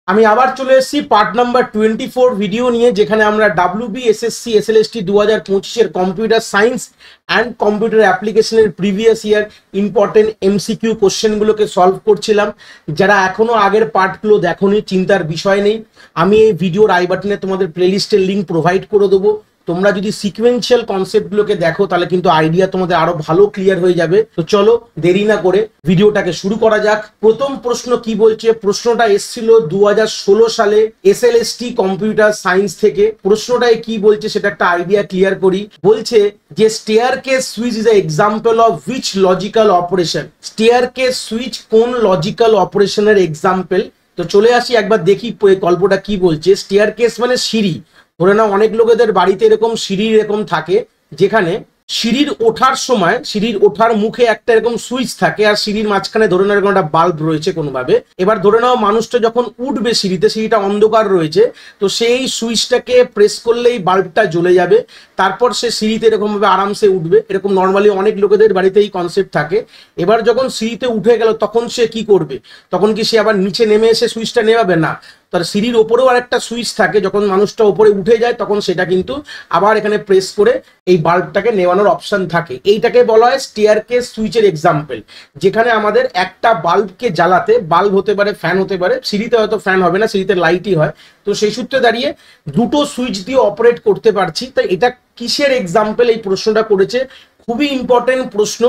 আমি আবার চলে এসেছি পার্ট নাম্বার 24 ভিডিও নিয়ে, যেখানে আমরা WB SSC SLST 2025 computer science and computer অ্যাপ্লিকেশনের প্রিভিয়াস ইয়ার ইম্পর্টেন্ট এমসিকিউ কোশ্চেনগুলোকে সলভ করছিলাম। যারা এখনো আগের পার্টগুলো দেখোনি, চিন্তার বিষয় নেই, আমি এই ভিডিওর আই বাটনে তোমাদের প্লেলিস্টের লিঙ্ক প্রোভাইড করে দেবো। তোমরা যদি সিকোয়েন্সিয়াল কনসেপ্টগুলোকে দেখো তাহলে কিন্তু আইডিয়া তোমাদের আরো ভালো ক্লিয়ার হয়ে যাবে। তো চলো দেরি না করে ভিডিওটাকে শুরু করা যাক। প্রথম প্রশ্ন কি বলছে, প্রশ্নটা এসেছিল 2016 সালে এসএলএসটি কম্পিউটার সায়েন্স থেকে। প্রশ্নটায় কি বলছে সেটা একটা আইডিয়া ক্লিয়ার করি। বলছে যে staircase switch is a example of which logical operation. Staircase switch কোন লজিক্যাল অপারেশনের এক্সাম্পল? তো চলে আসি একবার দেখি গল্পটা কি বলছে। স্টেয়ারকেস মানে সিঁড়ি। ধরে নাও অনেক লোকেদের বাড়িতে এরকম সিঁড়ি এরকম থাকে, যেখানে সিঁড়ির ওঠার সময় সিঁড়ির ওঠার মুখে একটা এরকম সুইচ থাকে, আর সিঁড়ির মাঝখানে ধরে নাও এরকম একটা বাল্ব রয়েছে কোনোভাবে। এবার ধরে নাও মানুষটা যখন উঠবে সিঁড়িতে, সিঁড়িটা অন্ধকার রয়েছে, তো সেই সুইচটাকে প্রেস করলেই বাল্বটা জ্বলে যাবে, তারপর সে সিঁড়িতে এরকম ভাবে আরামসে উঠবে। এরকম নর্মালি অনেক লোকেদের বাড়িতে এই কনসেপ্ট থাকে। এবার যখন সিঁড়িতে উঠে গেল তখন সে কি করবে? তখন কি সে আবার নিচে নেমে এসে সুইচটা নেভাবে? না, তার সিঁড়ির ওপরেও আরেকটা সুইচ থাকে, যখন মানুষটা ওপরে উঠে যায় তখন সেটা কিন্তু আবার এখানে প্রেস করে এই বাল্বটাকে নেওয়ানোর অপশন থাকে। এইটাকে বলা হয় স্টেয়ারকেস সুইচের এক্সাম্পল, যেখানে আমাদের একটা বাল্বকে জ্বালাতে, বাল্ব হতে পারে, ফ্যান হতে পারে, সিঁড়িতে হয়তো ফ্যান হবে না, সিঁড়িতে লাইটই হয়, তো সেই সূত্রে দাঁড়িয়ে দুটো সুইচ দিয়ে অপারেট করতে পারছি। তাই এটা কিসের এক্সাম্পল, এই প্রশ্নটা করেছে, খুবই ইম্পর্টেন্ট প্রশ্ন।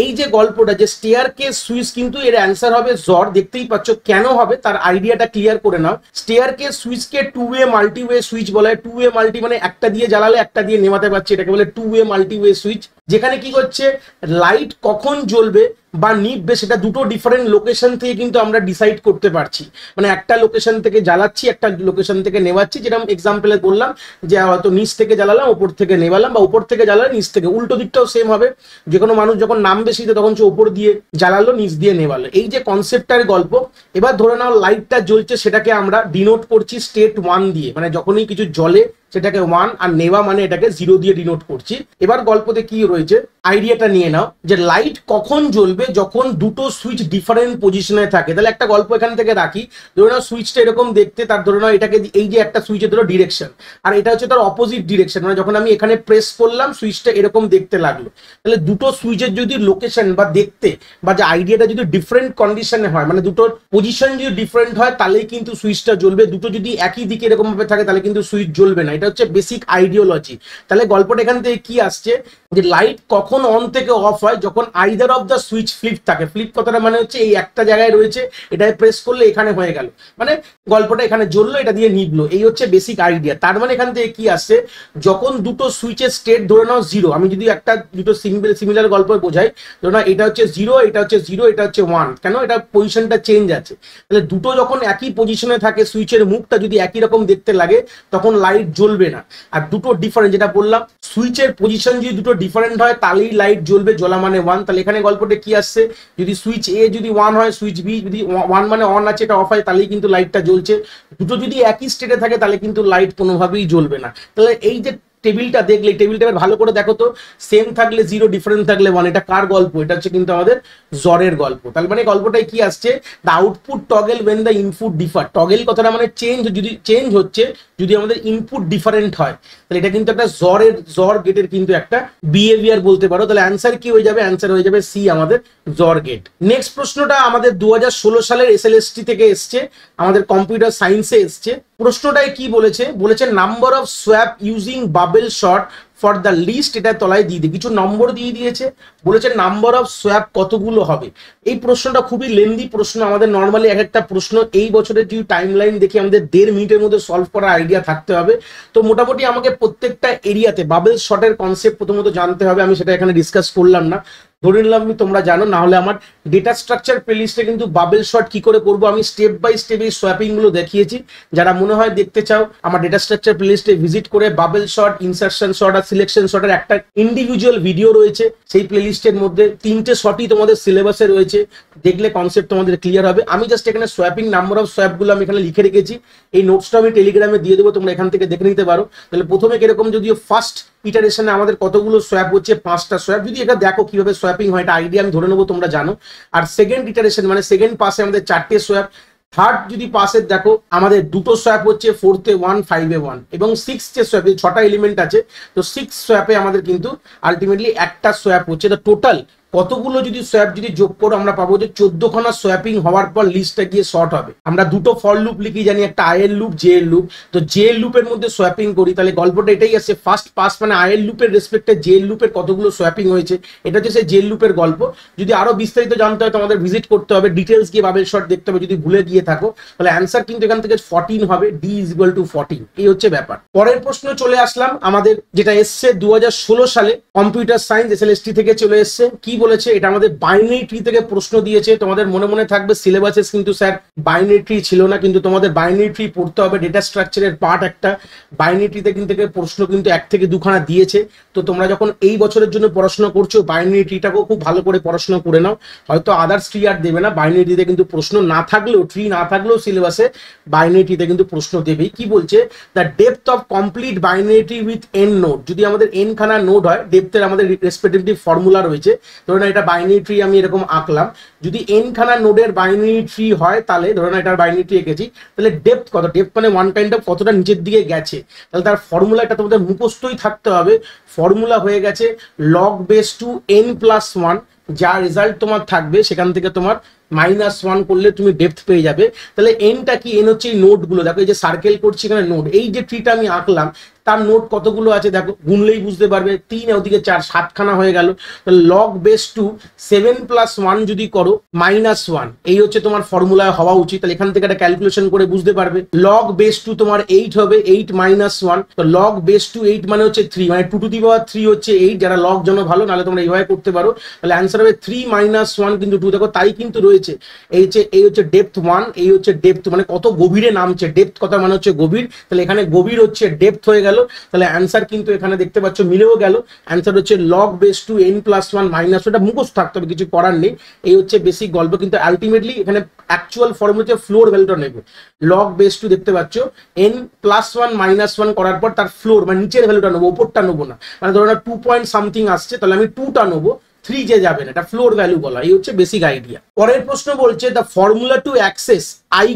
এই যে গল্পটা যে স্টেয়ারকেস সুইচ, কিন্তু এর অ্যান্সার হবে জ্বর। দেখতেই পাচ্ছ কেন হবে, তার আইডিয়াটা ক্লিয়ার করে নাও। স্টেয়ারকেস সুইচকে টু ওয়ে মাল্টিওয়ে সুইচ বলা হয়। টু ওয়ে মাল্টি মানে একটা দিয়ে জ্বালালে একটা দিয়ে নেভাতে পারছে, এটাকে বলে টু ওয়ে মাল্টিওয়ে সুইচ। যেখানে কি করছে, লাইট কখন জ্বলবে বা নিভবে সেটা দুটো ডিফারেন্ট লোকেশন থেকে কিন্তু আমরা ডিসাইড করতে পারছি। মানে একটা লোকেশন থেকে জ্বালাচ্ছি, একটা লোকেশন থেকে নেভাচ্ছি। যেরকম এক্সাম্পলে বললাম যে হয়তো নিচ থেকে জ্বালালাম, ওপর থেকে নেভালাম, বা উপর থেকে জ্বালালে নিচ থেকে। উল্টো দিকটাও সেম হবে, যে কোনো মানুষ যখন নামবে শীতে তখন সে ওপর দিয়ে জ্বালালো, নিচ দিয়ে নেভালো। এই যে কনসেপ্টটার গল্প। এবার ধরে নাও লাইটটা জ্বলছে, সেটাকে আমরা ডিনোট করছি স্টেট 1 দিয়ে, মানে যখনই কিছু জ্বলে সেটাকে 1, আর নেওয়া মানে এটাকে 0 দিয়ে ডিনোট করছি। এবার গল্পতে কি রয়েছে আইডিয়াটা নিয়ে নাও, যে লাইট কখন জ্বলবে যখন দুটো সুইচ ডিফারেন্ট পজিশনে থাকে। তাহলে একটা গল্প এখান থেকে রাখি। ধরে নাও সুইচটা এরকম দেখতে, তার ধরে নাও এটাকে, এই যে একটা সুইচের ধরো ডিরেকশন, আর এটা হচ্ছে তার অপোজিট ডিরেকশন, মানে যখন আমি এখানে প্রেস করলাম সুইচটা এরকম দেখতে লাগলো। তাহলে দুটো সুইচের যদি লোকেশন বা দেখতে বা যে আইডিয়াটা যদি ডিফারেন্ট কন্ডিশনে হয়, মানে দুটোর পজিশন যদি ডিফারেন্ট হয়, তাহলেই কিন্তু সুইচটা জ্বলবে। দুটো যদি একই দিকে এরকম ভাবে থাকে তাহলে কিন্তু সুইচ জ্বলবে না। এটা হচ্ছে বেসিক আইডিওলজি। তাহলে গল্পটা এখান থেকে কি আসছে, যে লাইট কখন অন থেকে অফ হয়, যখন either of the switch flip থাকে। ফ্লিপ কথাটা মানে হচ্ছে এই একটা জায়গায় রয়েছে, এটাই প্রেস করলে এখানে হয়ে গেল, মানে গল্পটা এখানে জ্বললো, এটা দিয়ে নিভলো। এই হচ্ছে বেসিক আইডিয়া। তার মানে এখান থেকে কি আসছে, যখন দুটো সুইচের স্টেট ধরে নাও 0, আমি যদি একটা দুটো সিমিলার গল্প বোঝাই, ধরে নাও এটা হচ্ছে 0, এটা হচ্ছে 0, এটা হচ্ছে 1, কেন? এটা পজিশনটা চেঞ্জ আছে। তাহলে দুটো যখন একই পজিশনে থাকে, সুইচের মুখটা যদি একই রকম দেখতে লাগে, তখন লাইট জ্বলবে না। আর দুটো ডিফারেন্ট, যেটা বললাম, সুইচের পজিশন যদি দুটো ডিফারেন্ট হয় তাহলেই লাইট জ্বলবে, জ্বলা মানে 1। তাহলে এখানে গল্পটা কি আসছে, যদি সুইচ এ যদি 1 হয়, সুইচ বি যদি 1 মানে অন আছে, এটা অফ হয়, তাহলেই কিন্তু লাইটটা জ্বলছে। দুটো যদি একই স্টেটে থাকে তাহলে কিন্তু লাইট কোনোভাবেই জ্বলবে না। তাহলে এই যে টেবিলটা দেখলে, টেবিলটা ভালো করে দেখো তো, সেম থাকলে 0, ডিফারেন্ট থাকলে 1। এটা কার গল্প? এটা হচ্ছে কিন্তু আমাদের জ্বরের গল্প। তার মানে গল্পটাই কি আসছে, the output toggle when the input differ. Toggle কথাটা মানে চেঞ্জ, যদি চেঞ্জ হচ্ছে যদি আমাদের ইনপুট ডিফারেন্ট হয়, তাহলে এটা কিন্তু একটা জ্বর গেটের কিন্তু একটা বিহেভিয়ার বলতে পারো। তাহলে অ্যান্সার কি হয়ে যাবে? অ্যান্সার হয়ে যাবে সি, আমাদের জ্বর গেট। নেক্সট প্রশ্নটা আমাদের 2016 সালের এসএলএসটি থেকে এসছে, আমাদের কম্পিউটার সায়েন্সে এসছে। প্রশ্নটায় কি বলেছে, বলেছে number of swap using bubble sort for the list. এটা তলায় দিয়ে কিছু নম্বর দিয়ে দিয়েছে, বলেছে নাম্বার অফ সোয়াপ কতগুলো হবে। এই প্রশ্নটা খুবই লেন্দি প্রশ্ন। আমাদের নর্মালি এক একটা প্রশ্ন এই বছরের যদি টাইম লাইন দেখি আমাদের 1.5 মিনিটের মধ্যে সলভ করার আইডিয়া থাকতে হবে। তো মোটামুটি আমাকে প্রত্যেকটা এরিয়াতে বাবেল শটের কনসেপ্ট প্রথমত জানতে হবে। আমি সেটা এখানে ডিসকাস করলাম না, ধরে নিলাম তোমরা জানো। না হলে আমার ডেটা স্ট্রাকচার প্লেলিস্টে কিন্তু বাবেল শট কি করে করবো আমি স্টেপ বাই স্টেপ এই সোয়াপিং গুলো দেখিয়েছি। যারা মনে হয় দেখতে চাও, আমার ডেটা স্ট্রাকচার প্লেলিস্টে ভিজিট করে বাবেল শট, ইনসারশন শট আর সিলেকশন শটের একটা ইন্ডিভিজুয়াল ভিডিও রয়েছে। সেই প্লেলিস্টের মধ্যে 3টে শটই তোমাদের সিলেবাসে রয়েছে, দেখলে কনসেপ্ট তোমাদের ক্লিয়ার হবে। আমি জাস্ট এখানে সোয়াপিং নাম্বার অফ সোয়াপ গুলো আমি এখানে লিখে রেখেছি। এই নোটসটা আমি টেলিগ্রামে দিয়ে দেবো, তোমরা এখান থেকে দেখে নিতে পারো। তাহলে প্রথমে কিরকম, যদিও ফার্স্ট ইটারেশনে আমাদের কতগুলো সোয়াপ হচ্ছে, 5টা সোয়াপ। যদি এটা দেখো কিভাবে সোয়াপিং হয়, এটা আইডিয়া আমি ধরে নেবো তোমরা জানো। আর সেকেন্ড ইটারেশন মানে সেকেন্ড পাসে আমাদের 4টে সোয়াপ। থার্ড যদি পাসের দেখো আমাদের দুটো সোয়াপ হচ্ছে, 4th-এ 1, 5-এ 1 এবং 6th-এ সোয়াপে 6টা এলিমেন্ট আছে, তো 6 সোয়াপে আমাদের কিন্তু আলটিমেটলি একটা সোয়াপ হচ্ছে। তো টোটাল কতগুলো যদি সোয়াপ যদি যোগ করো আমরা পাবো যে 14খানা সোয়াপিং হওয়ার পর লিস্টটা গিয়ে শর্ট হবে। আমরা দুটো ফর লুপ লিখি জানি, একটা আয়ের লুপ, জে এর লুপ। তো জে এর লুপের মধ্যে সোয়াপিং করি, তাহলে গল্পটা এটাই আসছে, ফার্স্ট পাস মানে আয়ের লুপের রেসপেক্টে জে এর লুপের কতগুলো সোয়াপিং হয়েছে, এটা হচ্ছে সেই জে এর লুপের গল্প। যদি আরো বিস্তারিত জানতে হয় তোমাদের ভিজিট করতে হবে, ডিটেলস গিয়ে বাবেল শর্ট দেখতে হবে। যদি ভুলে গিয়ে থাকো তাহলে অ্যান্সার কিন্তু এখান থেকে 14 হবে, ডি ইজ ইকুয়াল টু 14। এই হচ্ছে ব্যাপার। পরের প্রশ্ন চলে আসলাম আমাদের, যেটা এসছে 2016 সালে কম্পিউটার সায়েন্স এসএলএসটি থেকে চলে এসছে। কি বলেছে, এটা আমাদের বাইনারি ট্রি থেকে প্রশ্ন দিয়েছে। তোমাদের মনে মনে থাকবে সিলেবাসে কিন্তু স্যার বাইনারি ট্রি ছিল না, কিন্তু তোমাদের বাইনারি ট্রি পড়তে হবে, ডেটা স্ট্রাকচারের পার্ট একটা। বাইনারি ট্রিতে কিন্তু প্রশ্ন কিন্তু 1 থেকে 2খানা দিয়েছে। তো তোমরা যখন এই বছরের জন্য পড়াশোনা করছো বাইনারি ট্রিটাকেও খুব ভালো করে পড়াশোনা করে নাও। হয়তো আদার্স ট্রি আর দেবে না, বাইনারি ট্রিতে কিন্তু প্রশ্ন না থাকলেও, ট্রি না থাকলেও সিলেবাসে বাইনারি ট্রিতে কিন্তু প্রশ্ন দেবেই। কি বলছে, the depth of complete binary tree with an node. যদি আমাদের এন খানা নোড হয়, ডেপথের আমাদের রেসপেক্টিভলি ফর্মুলা রয়েছে। ধরুন এটা বাইনারি ট্রি আমি এরকম আঁকলাম, যদি এন খানা নোডের বাইনারি ট্রি হয় তাহলে ধরুন এটার বাইনারি ট্রি এঁকেছি, তাহলে ডেপথ কত, ডেপথ মানে ওয়ান কাইন্ড অফ কতটা নিচের দিকে গেছে, তাহলে তার ফর্মুলা এটা তোমাদের মুখস্থই থাকতে হবে। ফর্মুলা হয়ে গেছে log base two n plus 1, যা রেজাল্ট তোমার থাকবে সেখান থেকে তোমার -1 করলে তুমি ডেপথ পেয়ে যাবে। তাহলে এনটা কি, এন হচ্ছে এই নোটগুলো, দেখো এই যে সার্কেল করছি এখানে নোট, এই যে ট্রিটা আমি আঁকলাম তার নোট কতগুলো আছে দেখো, গুনলেই বুঝতে পারবে, 3 ওদিকে 4, 7খানা হয়ে গেল। লগ বেস টু 7 + 1 যদি করো -1, এই হচ্ছে তোমার ফর্মুলা হওয়া উচিত। তাহলে এখান থেকে একটা ক্যালকুলেশন করে বুঝতে পারবে। লগ বেস টু তোমার 8 হবে, 8 - 1, তো লগ বেস টু 8 মানে হচ্ছে 3, মানে 2 টু দি পাওয়ার 3 হচ্ছে 8। যারা লগ জন্য ভালো, নাহলে তোমরা এইভাবে করতে পারো। তাহলে অ্যান্সার হবে 3 - 1 কিন্তু 2, দেখো তাই কিন্তু রয়েছে। এই হচ্ছে ডেপথ 1, এই হচ্ছে ডেপথ, মানে কত গভীরে নামছে। ডেপথ কথা মানে হচ্ছে গভীর, তাহলে এখানে গভীর হচ্ছে ডেপথ হয়ে গেল। তাহলে অ্যান্সার কিন্তু এখানে দেখতে পাচ্ছ মিলেও গেল। অ্যান্সার হচ্ছে লগ বেস টু n + 1 - ওটা মুখস্থ থাকতে হবে, কিছু করার নেই। এই হচ্ছে বেসিক গল্প, কিন্তু আলটিমেটলি এখানে অ্যাকচুয়াল ফর্মুলাতে ফ্লোর ভ্যালুটা নেবে। লগ বেস টু দেখতে পাচ্ছ n + 1 - 1 করার পর তার ফ্লোর মানে নিচের ভ্যালুটা নেবো, ওপরটা নেবো না। মানে ধরো না 2 পয়েন্ট সামথিং আসছে, তাহলে আমি 2টা নেবো, 3 যে যাবে না, এটা ফ্লোর ভ্যালু বলা। এই হচ্ছে বেসিক আইডিয়া। পরের প্রশ্ন বলছে the formula to access i,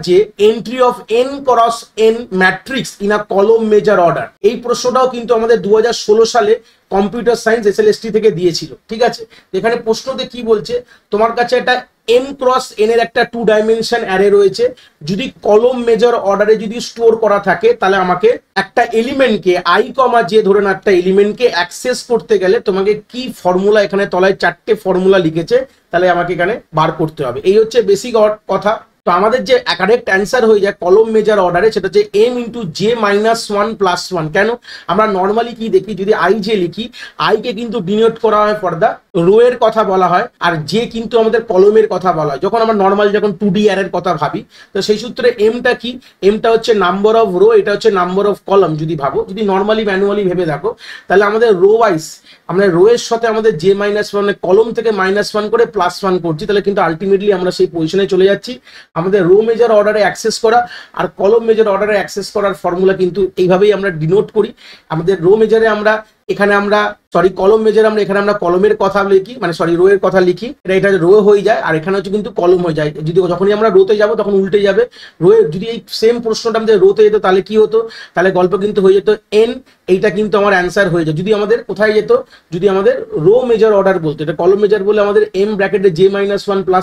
j entry of n cross n matrix in a column major order. এই প্রশ্নটাও কিন্তু আমাদের 2016 সালে কম্পিউটার সায়েন্স এসএলএসটি থেকে দিয়েছিল। ঠিক আছে, এখানে প্রশ্নতে কি বলছে, তোমার কাছে একটা n × n এর একটা 2 ডাইমেনশন অ্যারে রয়েছে। যদি কলম মেজার অর্ডারে যদি স্টোর করা থাকে, তাহলে আমাকে একটা এলিমেন্টকে i, j ধরে না, একটা এলিমেন্টকে অ্যাক্সেস করতে গেলে তোমাকে কি ফর্মুলা, এখানে তলায় 4টে ফর্মুলা লিখেছে, তাহলে আমাকে এখানে বার করতে হবে। এই হচ্ছে বেসিক কথা। তো আমাদের যে কারেক্ট অ্যান্সার হয়ে যায় কলম মেজার অর্ডারে, সেটা হচ্ছে m × j - 1 + 1। কেন, আমরা নর্মালি কি দেখি, যদি i j লিখি, i কে কিন্তু ডিনোট করা হয় ফর দা রো এর কথা বলা হয়, আর j কিন্তু আমাদের কলমের কথা বলা হয়। যখন আমরা নর্মাল যখন 2D অ্যারের কথা ভাবি, তো সেই সূত্রে এমটা কি, এমটা হচ্ছে নাম্বার অফ রো, এটা হচ্ছে নাম্বার অফ কলম। যদি ভাবো, যদি নর্মালি ম্যানুয়ালি ভেবে দেখো, তাহলে আমাদের রো ওয়াইজ আমরা রো এর সাথে আমাদের j - 1 কলম থেকে -1 করে +1 করছি, তাহলে কিন্তু আলটিমেটলি আমরা সেই পজিশনে চলে যাচ্ছি। আমাদের রো মেজার অর্ডারে অ্যাক্সেস করা আর কলম মেজার অর্ডারে অ্যাক্সেস করার ফর্মুলা কিন্তু এইভাবেই আমরা ডিনোট করি। আমাদের রো মেজারে আমরা এখানে আমরা কলম মেজার আমরা এখানে আমরা কলমের কথা লিখি, মানে রো এর কথা লিখি, এটা রো হয়ে যায়, আর এখানে হচ্ছে কিন্তু কলম হয়ে যায়। যদি যখনই আমরা রোতে যাব তখন উল্টে যাবে। রো যদি এই সেম প্রশ্নটা আমাদের রোতে যেত, তাহলে কি হতো, তাহলে গল্প কিন্তু হয়ে যেত n, এইটা কিন্তু আমার অ্যান্সার হয়ে যায়। যদি আমাদের কোথায় যেত, যদি আমাদের রো মেজার অর্ডার বলতো, এটা কলম মেজার বলে আমাদের m ব্র্যাকেটে j - 1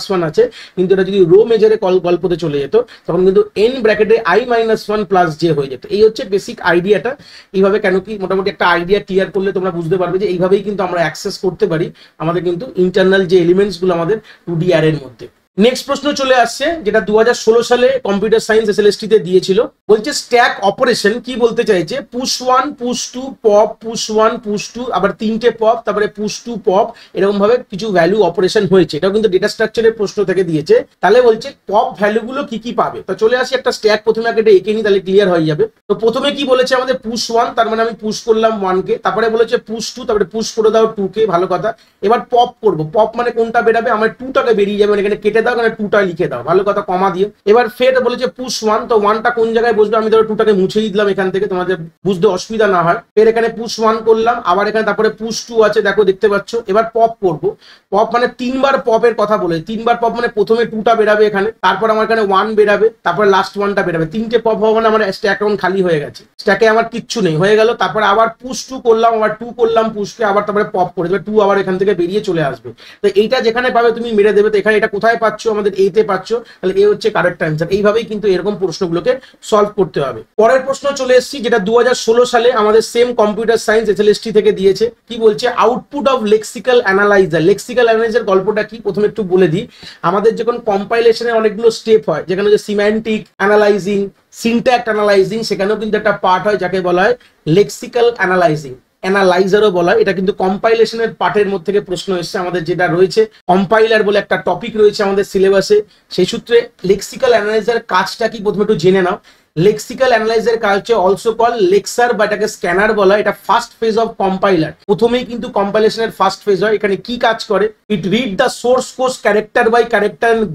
+ 1 আছে, কিন্তু এটা যদি রো মেজারে গল্পতে চলে যেত, তখন কিন্তু n ব্র্যাকেটে i - 1 + j হয়ে যেত। এই হচ্ছে বেসিক আইডিয়াটা। এইভাবে কেন কি মোটামুটি একটা আইডিয়া ক্লিয়ার করলে তোমরা বুঝতে পারবে যে এইভাবেই কিন্তু আমরা অ্যাক্সেস করতে পারি আমাদের কিন্তু ইন্টারনাল যে এলিমেন্টস গুলো আমাদের 2D অ্যারের মধ্যে। নেক্সট প্রশ্ন চলে আসছে, যেটা 2016 সালে কম্পিউটার সায়েন্স এসএলএসটি তে দিয়েছিল। বলছে স্ট্যাক অপারেশন কি বলতে চাইছে, push 1 push 2 pop, push 1 push 2, আবার 3টে পপ, তারপরে পুশ 2 পপ, এরকম ভাবে কিছু ভ্যালু অপারেশন হয়েছে। এটাও কিন্তু ডেটা স্ট্রাকচারের প্রশ্ন থেকে দিয়েছে। তাহলে বলছে পপ ভ্যালু গুলো কি কি পাবে। তো চলে আসি একটা স্ট্যাক, প্রথমে আগে এটা এঁকে নি, তাহলে ক্লিয়ার হয়ে যাবে। তো প্রথমে কি বলেছে আমাদের পুশ 1, তার মানে আমি পুশ করলাম 1 কে, তারপরে বলেছে পুশ 2, তারপরে পুশ করে দাও 2 কে, ভালো কথা। এবার পপ করব, পপ মানে কোনটা বেরাবে, আমার 2টাকে বেরিয়ে যাবে, এখানে কেটে দাও, এখানে 2টা লিখে দাও, ভালো কথা কমা দিয়ে। এবার ফের বলেছে পুশ 1, তো 1টা কোন জায়গায় বসবে, আমি ধরো 2টাকে মুছেই দিলাম এখান থেকে, তোমাদের বুঝতে অসুবিধা না হয়। ফের এখানে পুশ 1 করলাম, আবার এখানে তারপরে পুশ 2 আছে, দেখো দেখতে পাচ্ছ। এবার পপ করবো, পপ মানে 3বার পপের কথা বলে, 3বার পপ মানে প্রথমে 2টা বেরাবে এখানে, তারপর আমার এখানে 1 বেরাবে, তারপর লাস্ট 1টা বেরাবে, 3টে পপ হওয়া মানে আমার স্ট্যাক এখন খালি হয়ে গেছে, স্ট্যাকে আমার কিচ্ছু নেই, হয়ে গেল। তারপর আবার পুশ 2 করলাম, আবার 2 করলাম পুশকে, আবার তারপরে পপ করে দেবে, 2 আবার এখান থেকে বেরিয়ে চলে আসবে। তো এইটা যেখানে পাবে তুমি মেরে দেবে। তো এখানে এটা কোথায় পাচ্ছ, আমাদের এতে পাচ্ছ, তাহলে এ হচ্ছে কারেক্ট অ্যান্সার। এইভাবেই কিন্তু এরকম প্রশ্নগুলোকে সলভ করতে হবে। পরের প্রশ্ন চলে এসেছি, যেটা 2016 সালে আমাদের সেম কম্পিউটার সায়েন্স এসএলএসটি থেকে দিয়েছে। কি বলছে, output of lexical analyser. Lexical analyser গল্পটা কি প্রথমে একটু বলে দিই। আমাদের যখন কম্পাইলেশনের অনেকগুলো স্টেপ হয়, যেখানে যে সিম্যান্টিক অ্যানালাইজিং, সিনট্যাক্ট অ্যানালাইজিং, সেখানেও কিন্তু একটা পার্ট হয় যাকে বলা হয় লেক্সিক্যাল অ্যানালাইজিং, অ্যানালাইজারও বলা হয়। এটা কিন্তু কম্পাইলেশনের পার্টের মধ্যে থেকে প্রশ্ন এসছে আমাদের, যেটা রয়েছে কম্পাইলার বলে একটা টপিক রয়েছে আমাদের সিলেবাসে। সেই সূত্রে লেক্সিক্যাল অ্যানালাইজার কাজটা কি প্রথমে একটু জেনে নাও। লেক্সিক্যাল অ্যানালাইজার কাজ হচ্ছে অলসো কল লেক্সার বা এটাকে স্ক্যানার বলা। এটা ফার্স্ট ফেজ অফ কম্পাইলার, প্রথমেই কিন্তু কম্পাইলেশনের ফার্স্ট ফেজ হয়। এখানে কি কাজ করে, it read the source code character by character and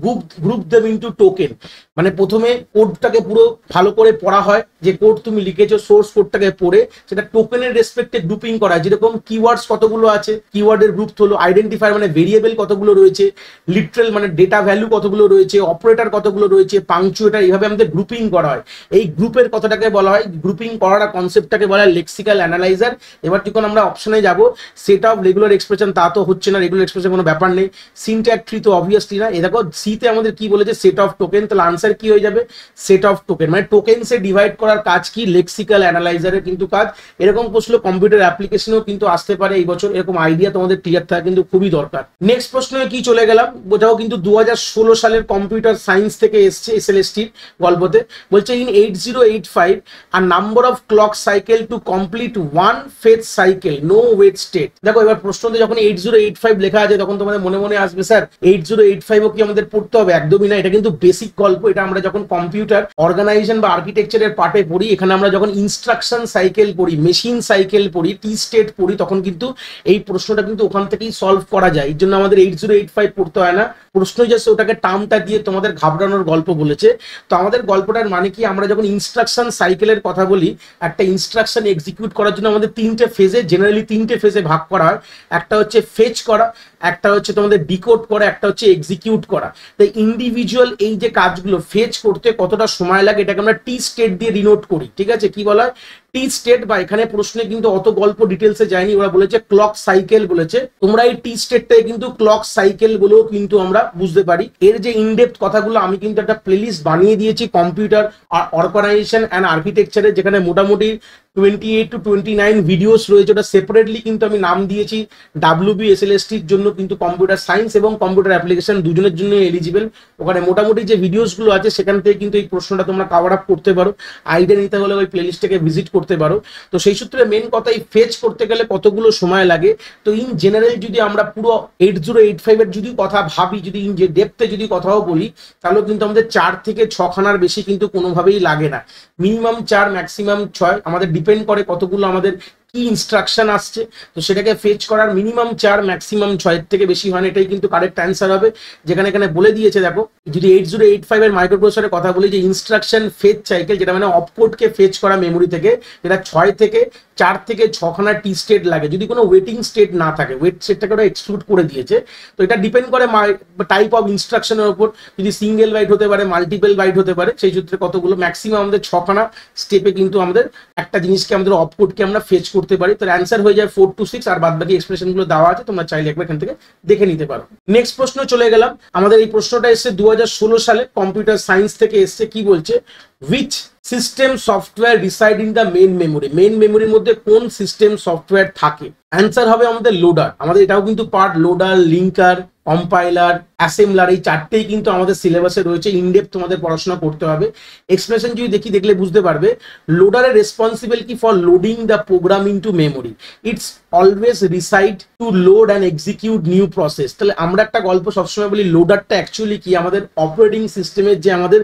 group them into token. মানে প্রথমে কোডটাকে পুরো ভালো করে পড়া হয়, যে কোড তুমি লিখেছো সোর্স কোডটাকে পড়ে সেটা টোকেনের রেসপেক্টে গ্রুপিং করা, যেরকম কিওয়ার্ডস কতগুলো আছে, কিওয়ার্ডের গ্রুপ হলো, আইডেন্টিফায়ার মানে ভেরিয়েবল কতগুলো রয়েছে, লিটারাল মানে ডেটা ভ্যালু কতগুলো রয়েছে, অপারেটর কতগুলো রয়েছে, পাংচুয়েটার, এইভাবে আমাদের গ্রুপিং করা হয়। এই গ্রুপের কথাটাকে বলা হয়, গ্রুপিং করার কনসেপ্টটাকে বলা হয় লেক্সিক্যাল অ্যানালাইজার। এবার যখন আমরা অপশনে যাব, সেট অফ রেগুলার এক্সপ্রেশন, তা তো হচ্ছে না, রেগুলার এক্সপ্রেশন কোনো ব্যাপার নেই। সিনট্যাক্ট ট্রি তো অবভিয়াসলি না। এ দেখো সিতে আমাদের কি বলেছে, সেট অফ টোকেন, তাহলে আনসার কি হয়ে যাবে, সেট অফ টোকেন। মানে টোকেনসে ডিভাইড করার কাজ কি, লেক্সিক্যাল অ্যানালাইজারের কিন্তু কাজ। এরকম প্রশ্ন কম্পিউটার অ্যাপ্লিকেশনেও কিন্তু আসতে পারে এই বছর, এরকম আইডিয়া তোমাদের ক্লিয়ার থাকা কিন্তু খুবই দরকার। নেক্সট প্রশ্নে কি চলে গেলাম, ওটাও কিন্তু 2016 সালের কম্পিউটার সায়েন্স থেকে এসছে এসএলএসটির গল্পতে। বলছে in 8085 a number of clock cycle to complete one phase cycle no wait state। দেখো এবার প্রশ্নতে যখন 8085 লেখা আছে, তখন তোমাদের মনে মনে আসবে স্যার 8085ও কি আমাদের পড়তে হবে? একদমই না, এটা কিন্তু বেসিক গল্প। এটা আমরা যখন কম্পিউটার অর্গানাইজেশন বা আর্কিটেকচারের পার্টে পড়ি, এখানে আমরা যখন ইনস্ট্রাকশন সাইকেল পড়ি, মেশিন সাইকেল পড়ি, টি স্টেট পড়ি, তখন কিন্তু এই প্রশ্নটা কিন্তু ওখান থেকেই সলভ করা যায়। এই জন্য আমাদের 8085 পড়তে হয় না। প্রশ্ন জাস্ট ওটাকে টার্মটা দিয়ে তোমাদের ঘাবড়ানোর গল্প বলেছে। তো আমাদের গল্পটার মানে কি, আমরা যখন ইনস্ট্রাকশন সাইকেলের কথা বলি, একটা ইনস্ট্রাকশন এক্সিকিউট করার জন্য আমাদের 3টে ফেজে, জেনারেলি 3টে ফেজে ভাগ করা হয়। একটা হচ্ছে ফেচ করা, একটা হচ্ছে তোমাদের ডিকোড করা, একটা হচ্ছে এক্সিকিউট করা। তাই ইন্ডিভিজুয়াল এই যে কাজগুলো ফেচ করতে কতটা সময় লাগে, এটাকে আমরা টি স্টেট দিয়ে ডিনোট করি। ঠিক আছে, কি বলা হয়, টি স্টেট। বা এখানে প্রশ্নে কিন্তু অত গল্প ডিটেলসে যায়নি, ওরা বলেছে ক্লক সাইকেল বলেছে। তোমরা এই টি স্টেটটাই কিন্তু ক্লক সাইকেল বলেও কিন্তু আমরা বুঝতে পারি। এর যে ইনডেপথ কথাগুলো আমি কিন্তু একটা প্লেলিস্ট বানিয়ে দিয়েছি কম্পিউটার অর্গানাইজেশন অ্যান্ড আর্কিটেকচারে, যেখানে মোটামুটি 28 to 29 ভিডিওস রয়েছে। ওটা সেপারেটলি কিন্তু আমি নাম দিয়েছি ডাব্লিউবি এসএলএসটির জন্য, কিন্তু কম্পিউটার সায়েন্স এবং কম্পিউটার অ্যাপ্লিকেশন দুজনের জন্য এলিজিবল। ওখানে মোটামুটি যে ভিডিওসগুলো আছে সেখান থেকে কিন্তু এই প্রশ্নটা তোমরা কভার আপ করতে পারো। আইডিয়া নিতে হলে ওই প্লেলিস্টটাকে ভিজিট করতে পারো। তো সেই সূত্রে মেন কথা, এই ফেচ করতে গেলে কতগুলো সময় লাগে। তো ইন জেনারেল যদি আমরা পুরো 8085 এর যদি কথা ভাবি, যদি ইন যে ডেপথে যদি কথাও বলি, তাহলে কিন্তু আমাদের 4 থেকে 6 খানার বেশি কিন্তু কোনোভাবেই লাগে না। মিনিমাম 4, ম্যাক্সিমাম 6, আমাদের ডিপেন্ড করে কতগুলো আমাদের কি ইনস্ট্রাকশন আসছে। তো সেটাকে ফেচ করার মিনিমাম 4, ম্যাক্সিমাম 6 এর থেকে বেশি হয় না। এটাই কিন্তু কারেক্ট অ্যান্সার হবে। যেখানে এখানে বলে দিয়েছে, দেখো যদি 8085 এর মাইক্রোপ্রসেসরের কথা বলি, যে ইনস্ট্রাকশন ফেচ সাইকেল, যেটা মানে অপকোডকে ফেচ করা মেমোরি থেকে, যেটা 4 থেকে 6 খানা টি স্টেট লাগে, যদি কোনো ওয়েটিং স্টেট না থাকে। ওয়েট স্টেটটাকে ওরা এক্সক্লুড করে দিয়েছে। তো এটা ডিপেন্ড করে টাইপ অফ ইনস্ট্রাকশনের উপর, যদি সিঙ্গেল বাইট হতে পারে, মাল্টিপল বাইট হতে পারে। সেই সূত্রে কতগুলো, ম্যাক্সিমাম আমাদের 6 খানা স্টেপে কিন্তু আমাদের একটা জিনিসকে, আমাদের অপকোডকে আমরা ফেচ করতে পারি। তো অ্যান্সার হয়ে যায় 4 to 6, আর বাদ বাকি এক্সপ্রেশনগুলো দেওয়া আছে, তোমরা চাইলে একবার এখান থেকে দেখে নিতে পারো। নেক্সট প্রশ্ন চলে গেলাম। আমাদের এই প্রশ্নটা এসছে 2016 সালে কম্পিউটার সায়েন্স থেকে এসছে। কি বলছে, which system software reside in the main memory. Main মেমোরির মধ্যে কোন সিস্টেম সফটওয়্যার থাকে? অ্যান্সার হবে আমাদের লোডার। আমাদের এটাও কিন্তু part, loader, linker, compiler, assembler, এই 4টেই কিন্তু আমাদের সিলেবাসে রয়েছে। ইনডেপথ তোমাদের পড়াশোনা করতে হবে। এক্সপ্রেশন যদি দেখলে বুঝতে পারবে। লোডারের রেসপন্সিবল কি for loading the program into memory. It's always reside to load and execute new process. তাহলে আমরা একটা গল্প সবসময় বলি, লোডারটা অ্যাকচুয়ালি কি, আমাদের অপারেটিং সিস্টেমের যে আমাদের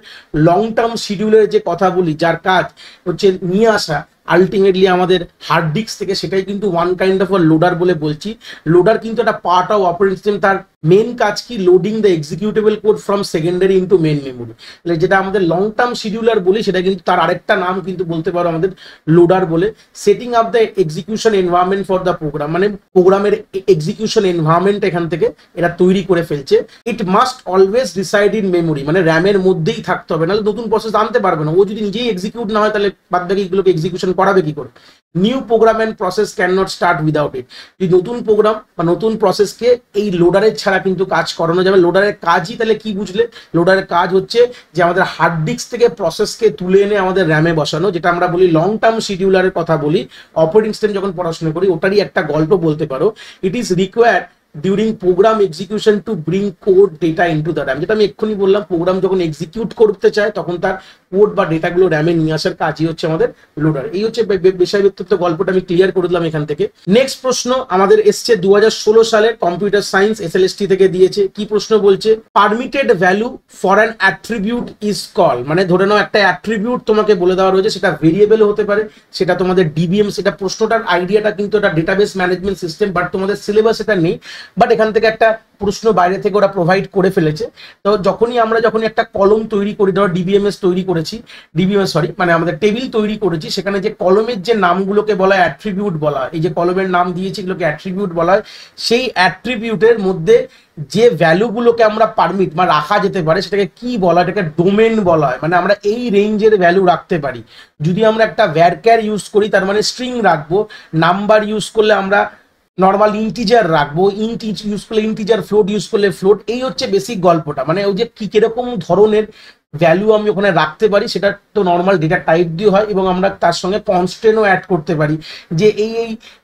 লং টার্ম শিডিউলের যে কথা বলি, যার কাজ হচ্ছে নিয়ে আসা আলটিমেটলি আমাদের হার্ড ডিস্ক থেকে, সেটাই কিন্তু ওয়ান কাইন্ড অফ লোডার বলে বলছি। লোডার কিন্তু একটা পার্ট অফ অপারেটিং সিস্টেম, তার মেন কাজ কি, loading the executable code from secondary into main memory. তাহলে যেটা আমাদের লং টার্ম শিডিউলার বলি, সেটা কিন্তু তার আরেকটা নাম কিন্তু বলতে পারো আমাদের লোডার বলে। Setting up the execution environment for the program, মানে প্রোগ্রামের এক্সিকিউশন এনভায়রনমেন্ট এখান থেকে এরা তৈরি করে ফেলছে। It must always reside in memory, মানে র্যামের মধ্যেই থাকতে হবে, নাহলে নতুন প্রসেস আনতে পারবে না। ও যদি নিজেই এক্সিকিউট না হয়, তাহলে বাদ বাকি এগুলোকে এক্সিকিউশন করাবে কি করে? New program and process can not start without it. এই নতুন প্রোগ্রাম বা নতুন প্রসেসকে এই লোডারের ছাড়া কিন্তু কাজ করানো যাবে। লোডারের কাজই তাহলে কি বুঝলে? লোডারের কাজ হচ্ছে যে আমাদের হার্ড ডিস্ক থেকে প্রসেসকে তুলে এনে আমাদের র্যামে বসানো, যেটা আমরা বলি লং টার্ম শিডিউলারের কথা বলি। অপারেটিং সিস্টেম যখন পড়াশোনা করি, ওটারই একটা গল্প বলতে পারো। It is required during program execution to bring code data into the RAM, যেটা আমি এক্ষুনি বললাম। প্রোগ্রাম যখন এক্সিকিউট করতে চায়, তখন তার কোড বা ডেটাগুলো র্যামে নিয়ে আসার কাজই হচ্ছে আমাদের লোডার। এই হচ্ছে বিষয়বস্তুত্ব গল্পটা আমি ক্লিয়ার করে দিলাম এখান থেকে। নেক্সট প্রশ্ন আমাদের এসছে 2016 সালের কম্পিউটার সায়েন্স এসএলএসটি থেকে দিয়েছে। কি প্রশ্ন বলছে? Permitted value for an attribute is call, মানে ধরে নাও একটা অ্যাট্রিবিউট তোমাকে বলে দেওয়া রয়েছে, সেটা ভেরিয়েবল হতে পারে, সেটা তোমাদের ডিবিএম, সেটা প্রশ্নটার আইডিয়াটা কিন্তু এটা ডেটাবেস ম্যানেজমেন্ট সিস্টেম, বাট তোমাদের সিলেবাস এটা নেই। বাট এখান থেকে একটা প্রশ্ন বাইরে থেকে ওরা প্রোভাইড করে ফেলেছে। তো যখনই একটা কলম তৈরি করি, ধরো ডিবিএমএস তৈরি করেছি, মানে আমাদের টেবিল তৈরি করেছি, সেখানে যে কলমের যে নামগুলোকে বলা হয় অ্যাট্রিবিউট বলা হয়, এই যে কলমের নাম দিয়েছি এগুলোকে অ্যাট্রিবিউট বলা হয়। সেই অ্যাট্রিবিউটের মধ্যে যে ভ্যালুগুলোকে আমরা পারমিট বা রাখা যেতে পারে, সেটাকে কি বলা হয়? এটাকে ডোমেন বলা হয়। মানে আমরা এই রেঞ্জের ভ্যালু রাখতে পারি। যদি আমরা একটা ভ্যারক্যার ইউজ করি, তার মানে স্ট্রিং রাখবো। নাম্বার ইউজ করলে আমরা নর্মাল ইন্টিজার রাখবো, ইন্ট ইউজ করলে ইন্টিজার, ফ্লোট ইউজ করলে ফ্লোট। এই হচ্ছে বেসিক গল্পটা। মানে ওই যে কিরকম ধরনের ভ্যালু আমি ওখানে রাখতে পারি, সেটা তো নর্মাল ডেটা টাইপ দিয়ে হয়, এবং আমরা তার সঙ্গে কনস্ট্যান্টও অ্যাড করতে পারি, যে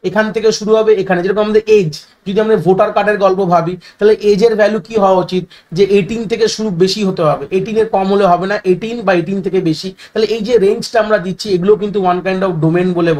এখান থেকে শুরু হবে এখানে। যেরকম আমাদের এজ, যদি আমরা ভোটার কার্ডের গল্প ভাবি, তাহলে এজের ভ্যালু কি হওয়া উচিত? যে 18 থেকে শুরু বেশি হতে হবে, 18 এর কম হলে হবে না, 18 বা 18 থেকে বেশি। তাহলে এই যে রেঞ্জটা আমরা দিচ্ছি, এগুলো কিন্তু ওয়ান কাইন্ড অফ ডোমেন বলে।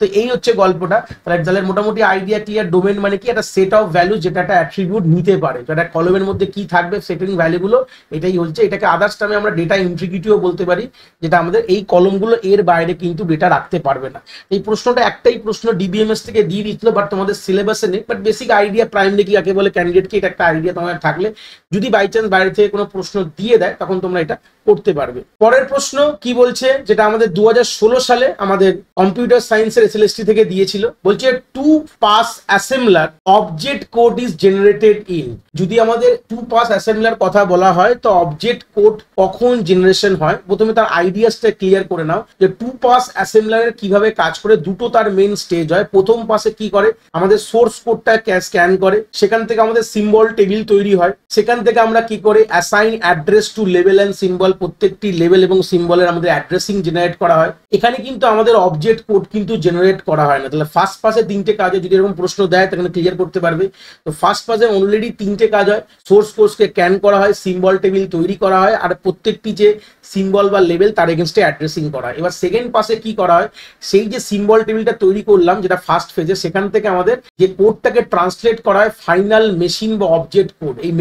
তো এই হচ্ছে গল্পটা। তাহলে মোটামুটি আইডিয়া ক্লিয়ার। ডোমেন মানে কি? একটা সেট অফ ভ্যালু যেটা একটা অ্যাট্রিবিউট নিতে পারে, যেটা কলমের মধ্যে কি থাকবে, সেটিং ভ্যালুগুলো, এটাই হচ্ছে। এটাকে আদার্স টার্মে আমরা ডেটা ইন্টিগ্রিটিও বলতে পারি, যেটা আমাদের এই কলমগুলো এর বাইরে কিন্তু ডেটা রাখতে পারবে না। এই প্রশ্নটা একটাই প্রশ্ন ডিবিএমএস থেকে দিয়ে দিচ্ছিল, বাট তোমাদের সিলেবাসে নেই। বাট বেসিক আইডিয়া, প্রাইমারি কি কাকে বলে, ক্যান্ডিডেটকে, এটা একটা আইডিয়া তোমার থাকলে, যদি বাই চান্স বাইরে থেকে কোনো প্রশ্ন দিয়ে দেয়, তখন তোমরা এটা করতে পারবে। পরের প্রশ্ন কি বলছে? যেটা আমাদের 2016 সালে আমাদের কম্পিউটার সায়েন্সের এসএলএসটি থেকে দিয়েছিল। বলছে two pass assembler object code is generated in. যদি আমাদের টু পাস অ্যাসেম্বলার কথা বলা হয়, তো অবজেক্ট কোড কখন জেনারেশন হয়? প্রথমে তার আইডিয়াসটা ক্লিয়ার করে নাও, যে টু পাস অ্যাসেম্বলারের কিভাবে কাজ করে। দুটো তার মেন স্টেজ হয়। প্রথম পাসে কি করে? আমাদের সোর্স কোডটা স্ক্যান করে, সেখান থেকে আমাদের সিম্বল টেবিল তৈরি হয়। সেখান থেকে আমরা কি করে অ্যাসাইন অ্যাড্রেস টু লেভেল অ্যান্ড সিম্বল, প্রত্যেকটি লেভেল এবং সিম্বলের আমাদের অ্যাড্রেসিং জেনারেট করা হয়। এখানে কিন্তু আমাদের অবজেক্ট কোড কিন্তু জেনারেট করা হয় না। তাহলে ফার্স্ট পাসে 3টে কাজ হয়। যদি এরকম প্রশ্ন দেয়, তাহলে ক্লিয়ার করতে পারবে। তো ফার্স্ট পাসে অলরেডি 3টে কাজ হয়। সোর্স কোডকে ক্যান করা হয়, সিম্বল টেবিল তৈরি করা হয়, আর প্রত্যেকটি যে সিম্বল বা লেভেল তার এগেনস্টে অ্যাড্রেসিং করা হয়। এবার সেকেন্ড পাসে কি করা হয়? সেই যে সিম্বল টেবিলটা তৈরি করলাম, যেটা ফার্স্ট ফেজে, সেখান থেকে আমাদের যে কোডটাকে ট্রান্সলেট করা হয় ফাইনাল মেশিন বা অবজেক্ট কোড। এই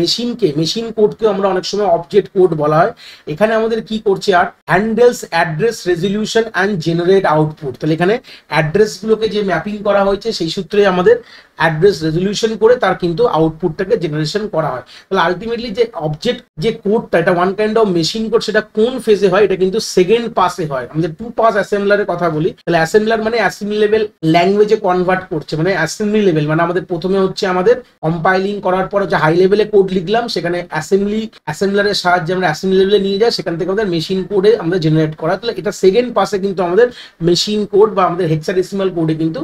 মেশিন কোডকে আমরা অনেক সময় অবজেক্ট কোড বলা হয়। এখানে আমাদের কি করছে? আর handles address resolution and generate output. তাহলে এখানে অ্যাড্রেসগুলোকে যে ম্যাপিং করা হয়েছে, সেই সূত্রে আমাদের অ্যাড্রেস রেজলিউশন করে তার কিন্তু আউটপুটটাকে জেনারেশন করা হয়। তাহলে আলটিমেটলি যে অবজেক্ট যে কোডটা, এটা one kind of machine code, সেটা কোন ফেজে হয়? এটা কিন্তু সেকেন্ড পাসে হয়। আমাদের টু পাস অ্যাসেম্বলারের কথা বলি, তাহলে অ্যাসেম্বলার মানে অ্যাসেম্বলি লেভেল ল্যাঙ্গুয়েজে কনভার্ট করছে, মানে অ্যাসেম্বলি লেভেল মানে আমাদের প্রথমে হচ্ছে আমাদের কম্পাইলিং করার পর যে হাই লেভেলে কোড লিখলাম, সেখানে অ্যাসেম্বলারের সাহায্যে আমরা অ্যাসেম্বলি লেভেলে নিয়ে যাই, সেখান থেকে আমাদের মেশিন কোডে আমাদের জেনারেট করা। তাহলে এটা সেকেন্ড পাসে কিন্তু আমাদের মেশিন কোড বা আমাদের হেক্সাডেসিমাল কোডে কিন্তু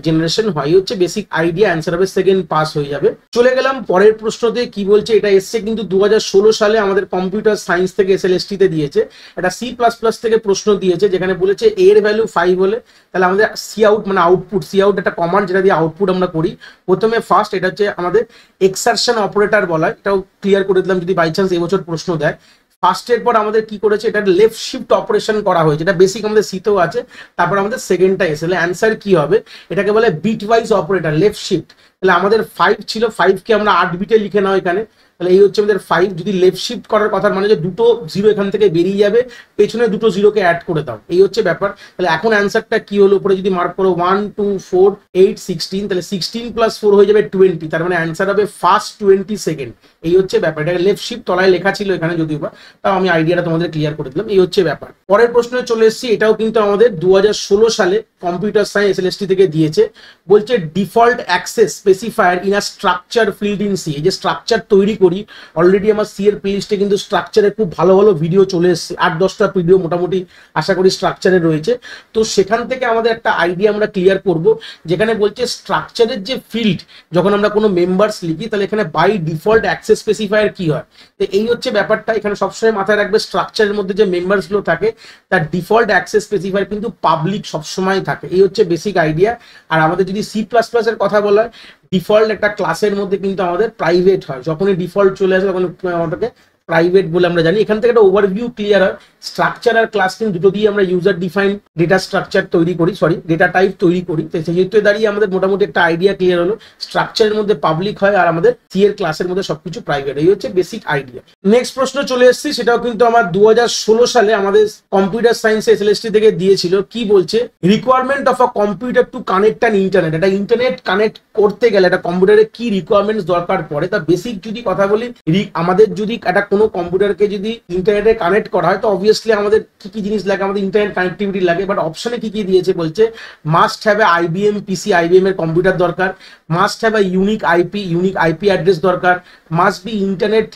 জেনারেশন হয়। হচ্ছে বেসিক আইডিয়া। অ্যান্সার হবে সেকেন্ড পাস হয়ে যাবে। চলে গেলাম পরের প্রশ্নতে। কি বলছে? এটা এসছে কিন্তু 2016 সালে আমাদের কম্পিউটার সায়েন্স থেকে এসএলএসটি তে দিয়েছে। এটা C++ থেকে প্রশ্ন দিয়েছে, যেখানে বলেছে এর ভ্যালু 5 হলে তাহলে আমাদের সি আউট মানে আউটপুট, সি আউট একটা কমান্ড যেটা দিয়ে আউটপুট আমরা করি। প্রথমে ফার্স্ট এটা হচ্ছে আমাদের এক্সারশন অপারেটর বলা হয়। এটাও ক্লিয়ার করে দিলাম যদি বাই চান্স এবছর প্রশ্ন দেয়। ফার্স্টের পর আমাদের কি করেছে? এটা লেফট শিফট অপারেশন করা হয়েছে, এটা বেসিক আমাদের সিতেও আছে। তারপর আমাদের সেকেন্ডটা এসে অ্যান্সার কি হবে? এটাকে বলে bitwise operator, left shift. তাহলে আমাদের 5 ছিল, 5কে আমরা 8 বিটে লিখে নাও এখানে। তাহলে এই হচ্ছে আমাদের 5। যদি লেফট শিফট করার কথা মানে যে দুটো জিরো এখান থেকে বেরিয়ে যাবে, পেছনে দুটো জিরোকে অ্যাড করে দাও, এই হচ্ছে ব্যাপার। তাহলে এখন অ্যান্সারটা কি হলো, উপরে যদি মার্ক করো 1 2 4 8 16, তাহলে 16 + 4 হয়ে যাবে 20, তার মানে অ্যান্সার হবে ফার্স্ট 20 সেকেন্ড। এই হচ্ছে ব্যাপার। এটা লেফট শিফট তলায় লেখা ছিল এখানে যদিও বা, তাও আমি আইডিয়াটা তোমাদের ক্লিয়ার করে দিলাম। এই হচ্ছে ব্যাপার। পরের প্রশ্নে চলে এসেছি, এটাও কিন্তু আমাদের 2016 সালে কম্পিউটার সায়েন্স এসএলএসটি থেকে দিয়েছে। বলছে default access specifier in a structure field in C. এই যে স্ট্রাকচার তৈরি করি, অলরেডি আমার সি এর প্লেলিস্টে কিন্তু স্ট্রাকচারের খুব ভালো ভালো ভিডিও চলে এসেছে, 8-10টা ভিডিও মোটামুটি আশা করি স্ট্রাকচারে রয়েছে। তো সেখান থেকে আমাদের একটা আইডিয়া আমরা ক্লিয়ার করব, যেখানে বলছে স্ট্রাকচারের যে ফিল্ড, যখন আমরা কোনো মেম্বার্স লিখি তাহলে এখানে বাই ডিফল্ট অ্যাক্সেস স্পেসিফায়ার কি হয়। তো এই হচ্ছে ব্যাপারটা, এখানে সবসময় মাথায় রাখবে স্ট্রাকচারের মধ্যে যে মেম্বার্স গুলো থাকে তার ডিফল্ট অ্যাক্সেস স্পেসিফায়ার কিন্তু পাবলিক সবসময় থাকে। এই হচ্ছে বেসিক আইডিয়া। আর আমাদের যদি সি প্লাস প্লাস এর কথা বলা হয়, ডিফল্ট একটা ক্লাসের মধ্যে কিন্তু আমাদের প্রাইভেট হয়, যখনই ডিফল্ট চলে আসে তখন আমাদেরকে প্রাইভেট বলে আমরা জানি। এখান থেকে একটা ওভারভিউ ক্লিয়ার হয়। স্ট্রাকচার আর ক্লাস কিন্তু দুটো দিয়ে আমরা ইউজার ডিফাইন ডেটা স্ট্রাকচার তৈরি করি, ডেটা টাইপ তৈরি করি। তো সেই ক্ষেত্রে দাঁড়িয়ে আমাদের মোটামুটি একটা আইডিয়া ক্লিয়ার হলো, স্ট্রাকচারের মধ্যে পাবলিক হয় আর আমাদের সি এর ক্লাসের মধ্যে সবকিছু প্রাইভেট। এই হচ্ছে বেসিক আইডিয়া। নেক্সট প্রশ্ন চলে এসেছি, সেটাও কিন্তু আমার 2016 সালে আমাদের কম্পিউটার সায়েন্স এসএলএসটি থেকে দিয়েছিল। কি বলছে, requirement of a computer to connect an internet. এটা ইন্টারনেট কানেক্ট করতে গেলে একটা কম্পিউটারে কি রিকোয়ারমেন্টস দরকার পড়ে। তা বেসিক যদি কথা বলি, আমাদের যদি একটা কোনো কম্পিউটারকে যদি ইন্টারনেটে কানেক্ট করা হয় তো অবভিয়াসলি আমাদের কি কি জিনিস লাগে, আমাদের ইন্টারনেট কানেক্টিভিটি লাগে। বাট অপশনে কি কি দিয়েছে বলছে, must have a IBM PC, IBM এর কম্পিউটার দরকার, must have a unique IP address দরকার, মাস্ট বি ইন্টারনেট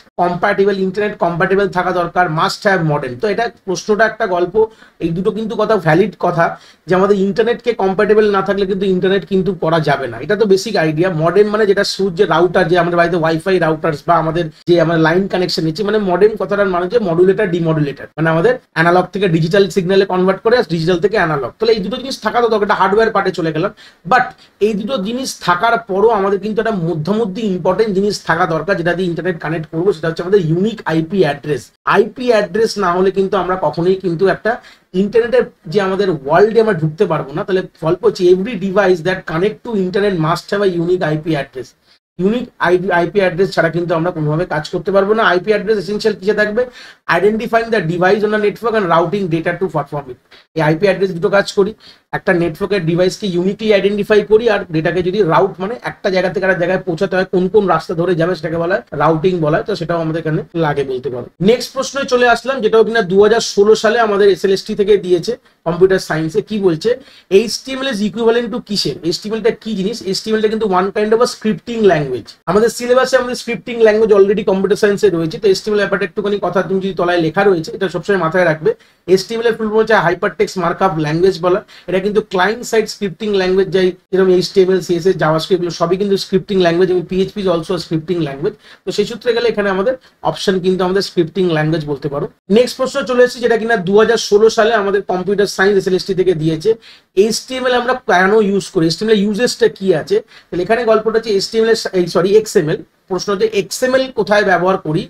কম্প্যাটেবল থাকা দরকার, মাস্ট হ্যাভ মডেম। তো এটা প্রশ্নটা একটা গল্প, এই দুটো কিন্তু কথা ভ্যালিড কথা, যে আমাদের ইন্টারনেটকে কম্প্যাটেবল না থাকলে কিন্তু ইন্টারনেট কিন্তু করা যাবে না। এটা তো বেসিক আইডিয়া। মডেম মানে যেটা যে রাউটার, যে আমাদের বাড়িতে ওয়াইফাই রাউটার্স বা আমাদের যে আমরা লাইন কানেকশন নিচ্ছি, মানে মডেম কথাটার মানে যে মডুলেটর ডিমডুলেটর, মানে আমাদের অ্যানালগ থেকে ডিজিটাল সিগন্যালে কনভার্ট করে আর ডিজিটাল থেকে অ্যানালগ। তাহলে এই দুটো জিনিস থাকা তো দরকার, একটা হার্ডওয়্যার পার্টে চলে গেলাম। বাট এই দুটো জিনিস থাকার পরও আমাদের কিন্তু একটা মধ্যমধ্যে ইম্পর্টেন্ট জিনিস থাকা দরকার, যেটা দিয়ে ইন্টারনেট কানেক্ট করবো, সেটা হচ্ছে আমাদের unique IP address. IP address না হলে কিন্তু আমরা কখনোই কিন্তু একটা ইন্টারনেটের যে আমাদের ওয়ার্ল্ডে আমরা ঢুকতে পারবো না। তাহলে গল্প হচ্ছে every device that connect to internet must have a unique IP address. Unique IP address ছাড়া কিন্তু আমরা কোনোভাবে কাজ করতে পারবো না। আইপি অ্যাড্রেস এসেনশিয়াল কিসে থাকবে, identifying the device on the network and routing data to perform it. এই আইপি অ্যাড্রেস দুটো কাজ করি, একটা নেটওয়ার্কের ডিভাইসকে ইউনিকলি আইডেন্টিফাই করি, আর ডেটাকে যদি রাউট মানে একটা জায়গা থেকে একটা জায়গায় পৌঁছাতে হয়, কোন কোন রাস্তা ধরে যাবে সেটাকে বলা হয় রাউটিং বলা হয়। তো সেটাও আমাদের এখানে লাগে বলতে পারো। নেক্সট প্রশ্নে চলে আসলাম, যেটাও কিনা 2016 সালে আমাদের এসএলএসটি থেকে দিয়েছে কম্পিউটার সায়েন্সে। কি বলছে, HTML ইজ ইকুইভ্যালেন্ট টু কিসের। HTML টা কি জিনিস, HTML টা কিন্তু one kind of a scripting language. আমাদের সিলেবাসে আমাদের স্ক্রিপ্টিং ল্যাঙ্গুয়েজ অলরেডি কম্পিউটার সায়েন্সে রয়েছে। তো HTML ব্যাপারটা একটুখানি কথা তুমি যদি তলায় লেখা রয়েছে, এটা সবসময় মাথায় রাখবে। HTML এর ফুল ফর্ম হচ্ছে হাইপারটেক্সট মার্কআপ ল্যাঙ্গুয়েজ বলা। এটা কিন্তু ক্লায়েন্ট সাইড স্ক্রিপ্টিং ল্যাঙ্গুয়েজ, যাই যেরকম HTML CSS জাভাস্ক্রিপ্ট এগুলো সবই কিন্তু স্ক্রিপ্টিং ল্যাঙ্গুয়েজ, এবং PHP is also scripting language. তো সেই সূত্রে গেলে এখানে আমাদের অপশন কিন্তু আমাদের স্ক্রিপ্টিং ল্যাঙ্গুয়েজ বলতে পারো। নেক্সট প্রশ্ন চলে এসেছে, যেটা কিনা 2016 সালে আমাদের কম্পিউটার সায়েন্স এসএলএসটি থেকে দিয়েছে। HTML আমরা কেন ইউজ করি, HTML ইউজেসটা কি আছে। তাহলে এখানে গল্পটা হচ্ছে XML। প্রশ্ন হচ্ছে XML কোথায় ব্যবহার করি।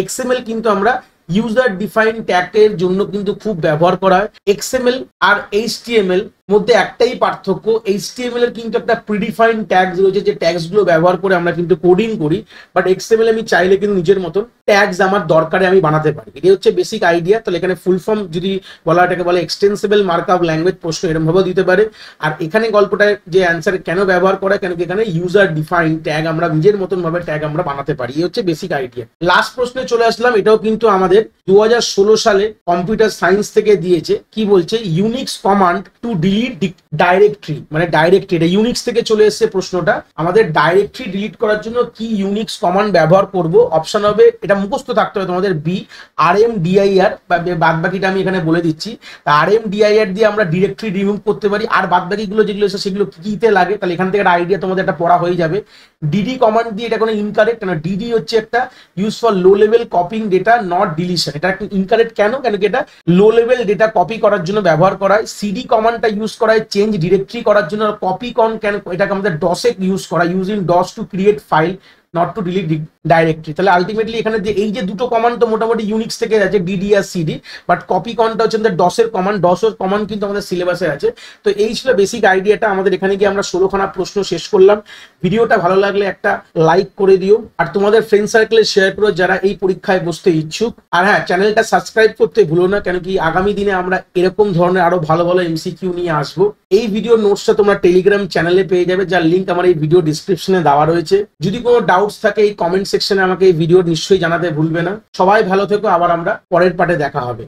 XML কিন্তু আমরা ইউজার ডিফাইন ট্যাগের জন্য কিন্তু খুব ব্যবহার করা হয়। XML আর HTML মধ্যে একটাই পার্থক্য, HTML এর কিন্তু একটা প্রিডিফাইন্ড ট্যাগস রয়েছে, যে ট্যাগস গুলো ব্যবহার করে আমরা কিন্তু কোডিং করি। বাট XML আমি চাইলে কিন্তু নিজের মতন ট্যাগস আমার দরকারে আমি বানাতে পারি। এটাই হচ্ছে বেসিক আইডিয়া। তাহলে এখানে ফুল ফর্ম যদি বলা, এটাকে বলে এক্সটেন্সিবল মার্কআপ ল্যাঙ্গুয়েজ। প্রশ্ন এরকম ভাবেও দিতে পারে। আর এখানে গল্পটায় যে অ্যান্সার কেন ব্যবহার করা, কেন কি এখানে ইউজার ডিফাইন ট্যাগ আমরা নিজের মতন ভাবে ট্যাগ আমরা বানাতে পারি। এই হচ্ছে বেসিক আইডিয়া। লাস্ট প্রশ্নে চলে আসলাম, এটাও কিন্তু আমাদের 2016 সালে কম্পিউটার সায়েন্স থেকে দিয়েছে। কি বলছে, Unix command two delete directory, মানে ডাইরেক্টরি। এটা ইউনিক্স থেকে চলে এসেছে প্রশ্নটা। আমাদের ডাইরেক্টরি ডিলিট করার জন্য কি ইউনিক্স কমান্ড ব্যবহার করব। অপশন হবে, এটা মুখস্থ থাকতে হবে তোমাদের, বি RMDIR। বাদ বাকিটা আমি এখানে বলে দিচ্ছি। RMDIR দিয়ে আমরা ডিরেক্টরি রিমুভ করতে পারি। আর বাদ বাকিগুলো যেগুলো এসে সেগুলো কিতে লাগে, তাহলে এখান থেকে একটা আইডিয়া তোমাদের একটা পড়া হয়ে যাবে। ডিডি কমান্ড দিয়ে এটা কোনো ইনকারেক্ট, কেন ডিডি হচ্ছে একটা use for low level copying data not deletion. এটা ইনকারেক্ট কেন, কেন কি এটা লো লেভেল ডেটা কপি করার জন্য ব্যবহার করা হয়। সিডি কমান্ডটা ইউজ করা হয় চেঞ্জ ডিরেক্টরি করার জন্য। কপি কন কেন, এটাকে আমাদের ডসে ইউজ করা, using DOS to create file. Not to delete directly. তাহলে আলটিমেটলি এখানে যে এই যে দুটো কমান্ড তো মোটামুটি ইউনিক্স থেকে আছে, ডিডি আর সিডি, বাট কপি কমান্ডটা হচ্ছে আমাদের ডসের কমান্ড, ডসের কমান্ড কিন্তু আমাদের সিলেবাসে আছে। তো এই ছিল বেসিক আইডিয়াটা। আমাদের এখানে গিয়ে আমরা 16খানা প্রশ্ন শেষ করলাম। ভিডিওটা ভালো লাগলে একটা লাইক করে দিও, আর তোমাদের ফ্রেন্ড সার্কেলে শেয়ার করো যারা এই পরীক্ষায় বসতে ইচ্ছুক। আর হ্যাঁ, চ্যানেলটা সাবস্ক্রাইব করতে ভুলো না, কেন কি আগামী দিনে আমরা এরকম ধরনের আরো ভালো ভালো এমসিকিউ নিয়ে আসবো। এই ভিডিও নোটসটা তোমরা টেলিগ্রাম চ্যানেলে পেয়ে যাবে, যার লিঙ্ক আমার এই ভিডিও ডিসক্রিপশনে দেওয়া রয়েছে। যদি কোনো ডাউটস থাকে এই কমেন্ট সেকশনে আমাকে এই ভিডিও নিশ্চয়ই জানাতে ভুলবে না। সবাই ভালো থেকো, আবার আমরা পরের পার্টে দেখা হবে।